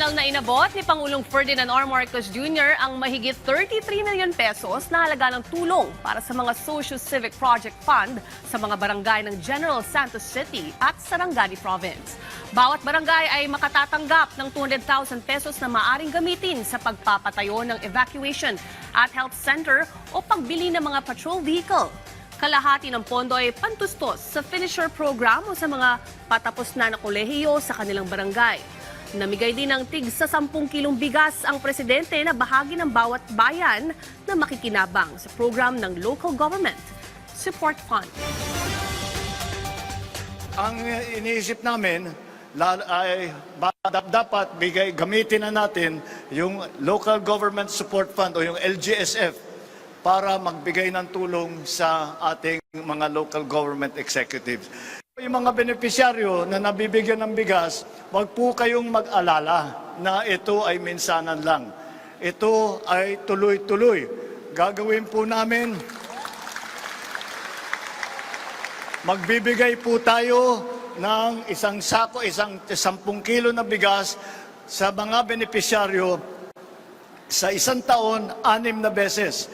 Personal na inabot ni Pangulong Ferdinand R. Marcos Jr. ang mahigit 33 million pesos na halaga ng tulong para sa mga Socio-Civic Project Fund sa mga barangay ng General Santos City at Sarangani Province. Bawat barangay ay makatatanggap ng 200,000 pesos na maaring gamitin sa pagpapatayo ng evacuation at health center o pagbili ng mga patrol vehicle. Kalahati ng pondo ay pantustos sa finisher program o sa mga patapos na kolehiyo sa kanilang barangay. Namigay din ng tig sa 10 kilong bigas ang presidente na bahagi ng bawat bayan na makikinabang sa program ng Local Government Support Fund. Ang iniisip namin ay dapat gamitin na natin yung Local Government Support Fund o yung LGSF para magbigay ng tulong sa ating mga local government executives. Yung mga benepisyaryo na nabibigyan ng bigas, wag po kayong mag-alala na ito ay minsanan lang. Ito ay tuloy-tuloy. Gagawin po namin, magbibigay po tayo ng isang 10 kilo na bigas sa mga benepisyaryo sa isang taon, 6 na beses.